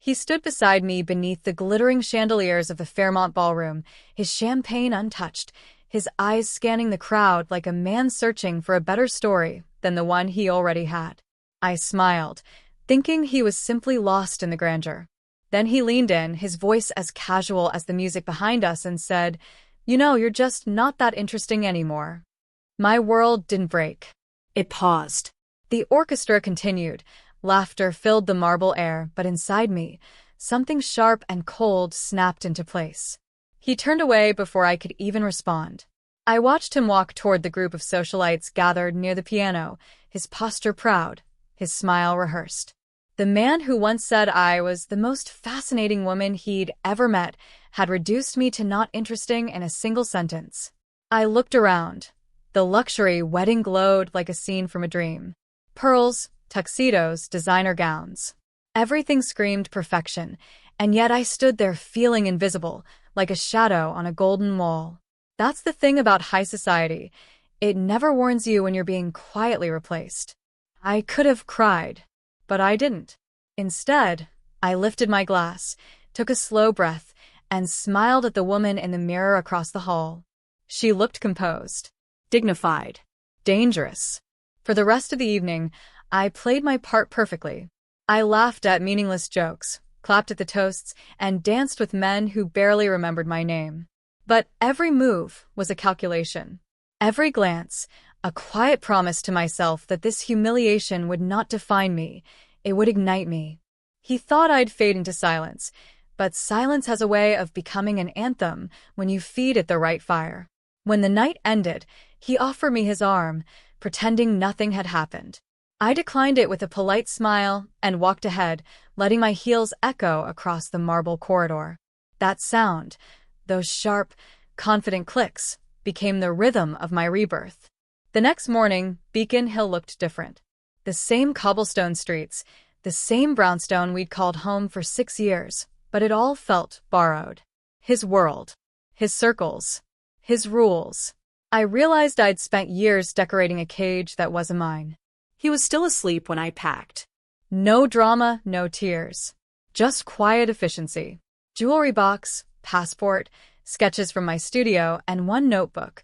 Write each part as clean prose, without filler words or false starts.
He stood beside me beneath the glittering chandeliers of the Fairmont Ballroom, his champagne untouched, his eyes scanning the crowd like a man searching for a better story than the one he already had. I smiled, thinking he was simply lost in the grandeur. Then he leaned in, his voice as casual as the music behind us, and said, "You know, you're just not that interesting anymore." My world didn't break. It paused. The orchestra continued. Laughter filled the marble air, but inside me, something sharp and cold snapped into place. He turned away before I could even respond. I watched him walk toward the group of socialites gathered near the piano, his posture proud, his smile rehearsed. The man who once said I was the most fascinating woman he'd ever met had reduced me to not interesting in a single sentence. I looked around. The luxury wedding glowed like a scene from a dream. Pearls, tuxedos, designer gowns. Everything screamed perfection, and yet I stood there feeling invisible, like a shadow on a golden wall. That's the thing about high society. It never warns you when you're being quietly replaced. I could have cried, but I didn't. Instead, I lifted my glass, took a slow breath, and smiled at the woman in the mirror across the hall. She looked composed, dignified, dangerous. For the rest of the evening, I played my part perfectly. I laughed at meaningless jokes, clapped at the toasts, and danced with men who barely remembered my name. But every move was a calculation. Every glance, a quiet promise to myself that this humiliation would not define me, it would ignite me. He thought I'd fade into silence, but silence has a way of becoming an anthem when you feed it the right fire. When the night ended, he offered me his arm, pretending nothing had happened. I declined it with a polite smile and walked ahead, letting my heels echo across the marble corridor. That sound, those sharp, confident clicks, became the rhythm of my rebirth. The next morning, Beacon Hill looked different. The same cobblestone streets, the same brownstone we'd called home for 6 years, but it all felt borrowed. His world, his circles, his rules. I realized I'd spent years decorating a cage that wasn't mine. He was still asleep when I packed. No drama, no tears. Just quiet efficiency. Jewelry box, passport, sketches from my studio, and one notebook.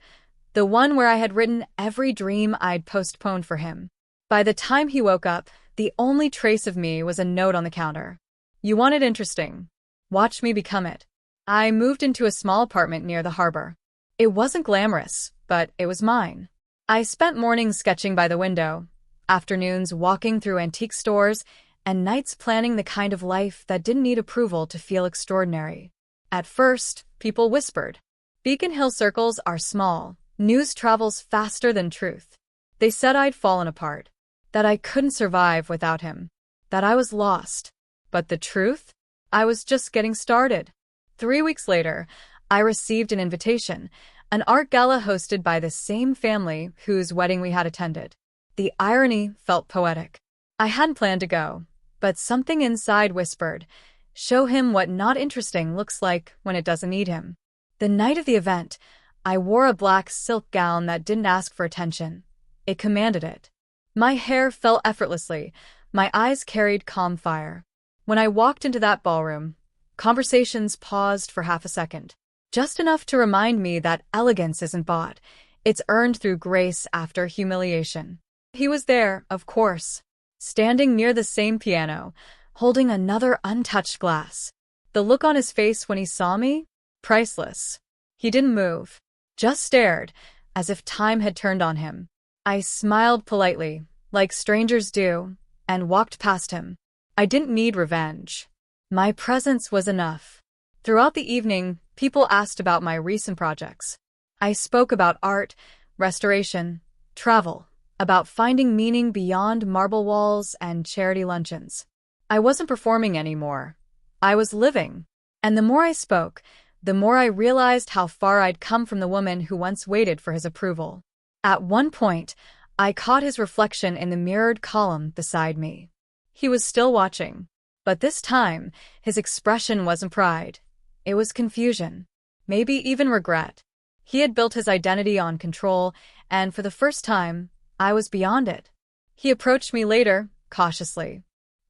The one where I had written every dream I'd postponed for him. By the time he woke up, the only trace of me was a note on the counter. "You want it interesting. Watch me become it." I moved into a small apartment near the harbor. It wasn't glamorous, but it was mine. I spent mornings sketching by the window, afternoons walking through antique stores, and nights planning the kind of life that didn't need approval to feel extraordinary. At first, people whispered. Beacon Hill circles are small. News travels faster than truth. They said I'd fallen apart, that I couldn't survive without him, that I was lost. But the truth? I was just getting started. 3 weeks later, I received an invitation, an art gala hosted by the same family whose wedding we had attended. The irony felt poetic. I hadn't planned to go, but something inside whispered, "Show him what not interesting looks like when it doesn't need him." The night of the event, I wore a black silk gown that didn't ask for attention. It commanded it. My hair fell effortlessly. My eyes carried calm fire. When I walked into that ballroom, conversations paused for half a second. Just enough to remind me that elegance isn't bought. It's earned through grace after humiliation. He was there, of course, standing near the same piano, holding another untouched glass. The look on his face when he saw me? Priceless. He didn't move, just stared, as if time had turned on him. I smiled politely, like strangers do, and walked past him. I didn't need revenge. My presence was enough. Throughout the evening, people asked about my recent projects. I spoke about art, restoration, travel, about finding meaning beyond marble walls and charity luncheons. I wasn't performing anymore. I was living. And the more I spoke, the more I realized how far I'd come from the woman who once waited for his approval. At one point, I caught his reflection in the mirrored column beside me. He was still watching, but this time, his expression wasn't pride. It was confusion, maybe even regret. He had built his identity on control, and for the first time, I was beyond it. He approached me later, cautiously.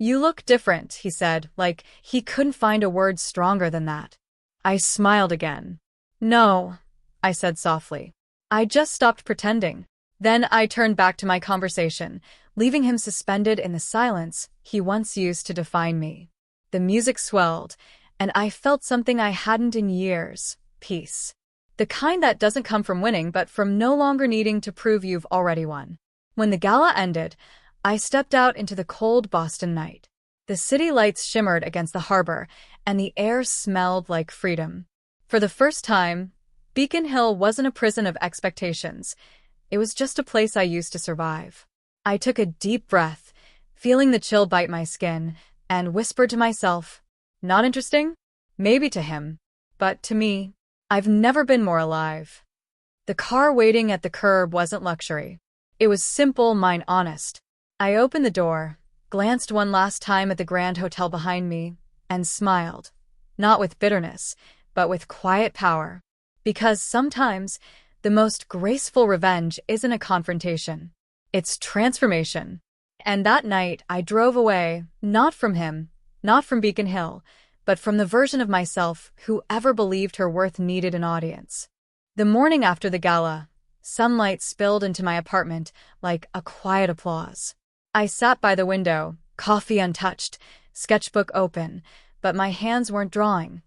"You look different," he said, like he couldn't find a word stronger than that. I smiled again. "No," I said softly. "I just stopped pretending." Then I turned back to my conversation, leaving him suspended in the silence he once used to define me. The music swelled, and I felt something I hadn't in years: peace. The kind that doesn't come from winning, but from no longer needing to prove you've already won. When the gala ended, I stepped out into the cold Boston night. The city lights shimmered against the harbor, and the air smelled like freedom. For the first time, Beacon Hill wasn't a prison of expectations. It was just a place I used to survive. I took a deep breath, feeling the chill bite my skin, and whispered to myself, "Not interesting? Maybe to him. But to me, I've never been more alive." The car waiting at the curb wasn't luxury. It was simple, mine honest. I opened the door, glanced one last time at the grand hotel behind me, and smiled. Not with bitterness, but with quiet power. Because sometimes, the most graceful revenge isn't a confrontation. It's transformation. And that night, I drove away, not from him, not from Beacon Hill, but from the version of myself who ever believed her worth needed an audience. The morning after the gala, sunlight spilled into my apartment like a quiet applause. I sat by the window, coffee untouched, sketchbook open, but my hands weren't drawing.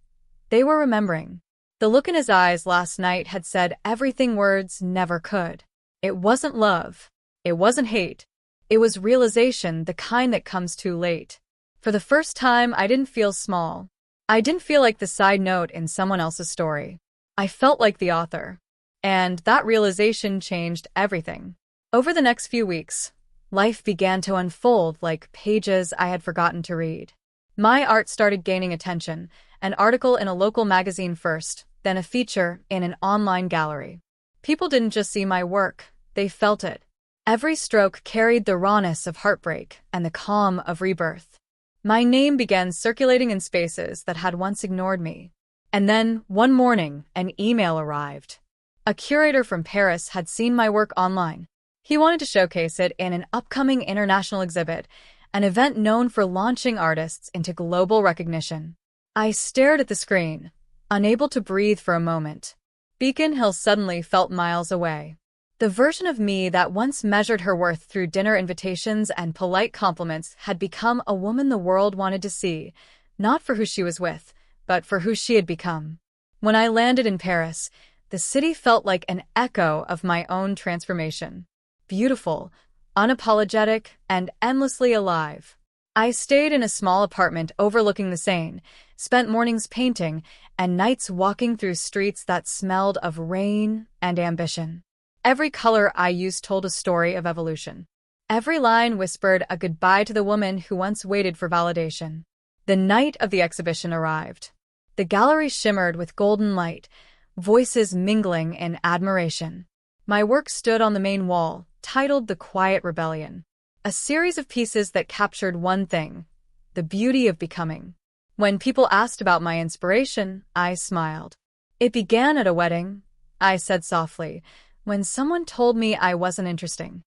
They were remembering. The look in his eyes last night had said everything words never could. It wasn't love. It wasn't hate. It was realization, the kind that comes too late. For the first time, I didn't feel small. I didn't feel like the side note in someone else's story. I felt like the author. And that realization changed everything. Over the next few weeks, life began to unfold like pages I had forgotten to read. My art started gaining attention, an article in a local magazine first, then a feature in an online gallery. People didn't just see my work, they felt it. Every stroke carried the rawness of heartbreak and the calm of rebirth. My name began circulating in spaces that had once ignored me. And then, one morning, an email arrived. A curator from Paris had seen my work online. He wanted to showcase it in an upcoming international exhibit, an event known for launching artists into global recognition. I stared at the screen, unable to breathe for a moment. Beacon Hill suddenly felt miles away. The version of me that once measured her worth through dinner invitations and polite compliments had become a woman the world wanted to see, not for who she was with, but for who she had become. When I landed in Paris, the city felt like an echo of my own transformation. Beautiful, unapologetic, and endlessly alive. I stayed in a small apartment overlooking the Seine, spent mornings painting, and nights walking through streets that smelled of rain and ambition. Every color I used told a story of evolution. Every line whispered a goodbye to the woman who once waited for validation. The night of the exhibition arrived. The gallery shimmered with golden light, voices mingling in admiration. My work stood on the main wall, titled The Quiet Rebellion, a series of pieces that captured one thing: the beauty of becoming. When people asked about my inspiration, I smiled. "It began at a wedding," I said softly, when someone told me I wasn't interesting.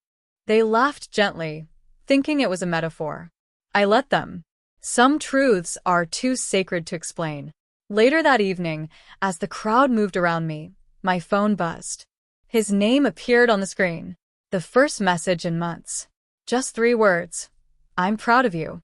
They laughed gently, thinking it was a metaphor. I let them. Some truths are too sacred to explain. Later that evening, as the crowd moved around me, my phone buzzed. His name appeared on the screen. The first message in months. Just 3 words. "I'm proud of you."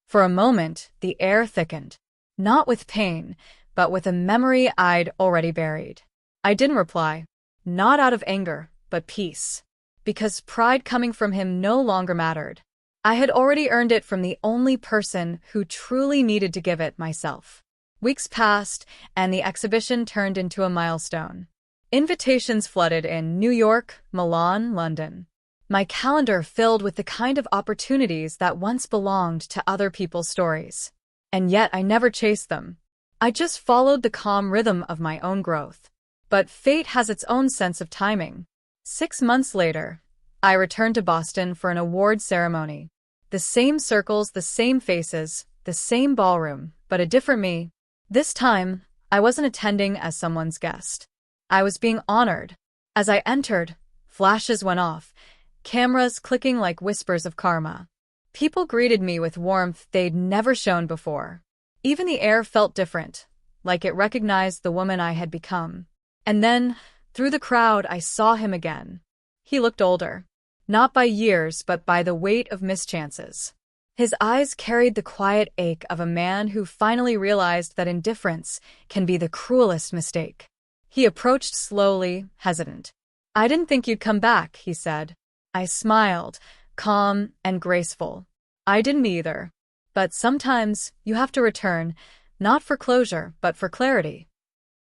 For a moment, the air thickened. Not with pain, but with a memory I'd already buried. I didn't reply. Not out of anger, but peace. Because pride coming from him no longer mattered. I had already earned it from the only person who truly needed to give it, myself. Weeks passed, and the exhibition turned into a milestone. Invitations flooded in New York, Milan, London. My calendar filled with the kind of opportunities that once belonged to other people's stories. And yet I never chased them. I just followed the calm rhythm of my own growth. But fate has its own sense of timing. 6 months later, I returned to Boston for an award ceremony. The same circles, the same faces, the same ballroom, but a different me. This time, I wasn't attending as someone's guest. I was being honored. As I entered, flashes went off, cameras clicking like whispers of karma. People greeted me with warmth they'd never shown before. Even the air felt different, like it recognized the woman I had become. And then, through the crowd, I saw him again. He looked older. Not by years, but by the weight of mischances. His eyes carried the quiet ache of a man who finally realized that indifference can be the cruelest mistake. He approached slowly, hesitant. "I didn't think you'd come back," he said. I smiled, calm and graceful. "I didn't either. But sometimes you have to return, not for closure, but for clarity."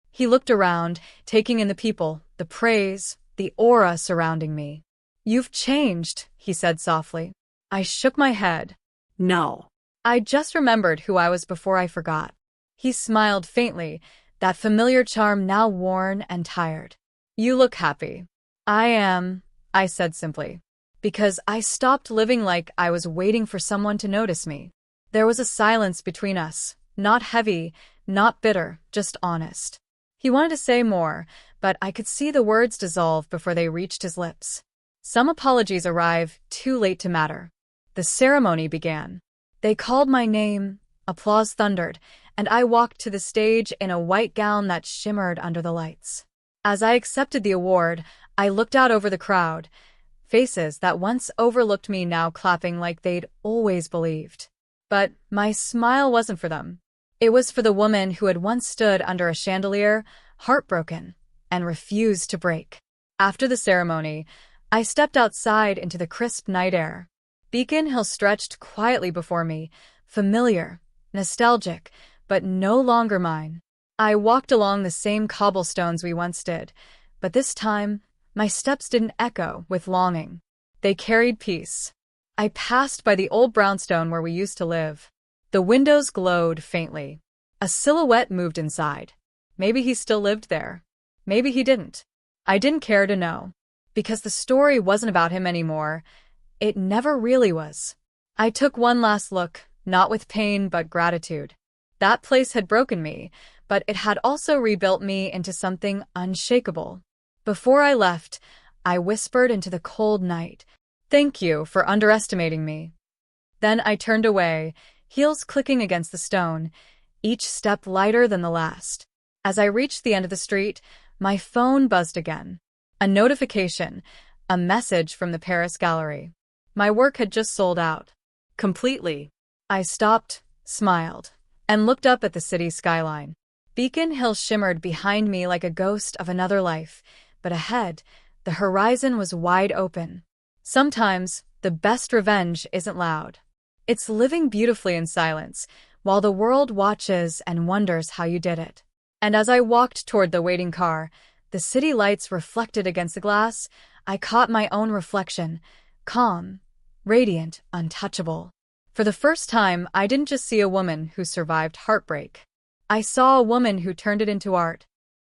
He looked around, taking in the people, the praise, the aura surrounding me. "You've changed," he said softly. I shook my head. "No. I just remembered who I was before I forgot." He smiled faintly, that familiar charm now worn and tired. "You look happy." "I am," I said simply, because I stopped living like I was waiting for someone to notice me. There was a silence between us, not heavy, not bitter, just honest. He wanted to say more, but I could see the words dissolve before they reached his lips. Some apologies arrive too late to matter. The ceremony began. They called my name, applause thundered, and I walked to the stage in a white gown that shimmered under the lights. As I accepted the award, I looked out over the crowd, faces that once overlooked me now clapping like they'd always believed. But my smile wasn't for them. It was for the woman who had once stood under a chandelier, heartbroken, and refused to break. After the ceremony, I stepped outside into the crisp night air. Beacon Hill stretched quietly before me, familiar, nostalgic, but no longer mine. I walked along the same cobblestones we once did, but this time, my steps didn't echo with longing. They carried peace. I passed by the old brownstone where we used to live. The windows glowed faintly. A silhouette moved inside. Maybe he still lived there. Maybe he didn't. I didn't care to know. Because the story wasn't about him anymore. It never really was. I took one last look, not with pain but gratitude. That place had broken me, but it had also rebuilt me into something unshakable. Before I left, I whispered into the cold night, "Thank you for underestimating me." Then I turned away, heels clicking against the stone, each step lighter than the last. As I reached the end of the street, my phone buzzed again. A notification, a message from the Paris gallery. My work had just sold out. Completely. I stopped, smiled, and looked up at the city skyline. Beacon Hill shimmered behind me like a ghost of another life, but ahead, the horizon was wide open. Sometimes, the best revenge isn't loud. It's living beautifully in silence, while the world watches and wonders how you did it. And as I walked toward the waiting car, the city lights reflected against the glass, I caught my own reflection, calm, radiant, untouchable. For the first time, I didn't just see a woman who survived heartbreak. I saw a woman who turned it into art.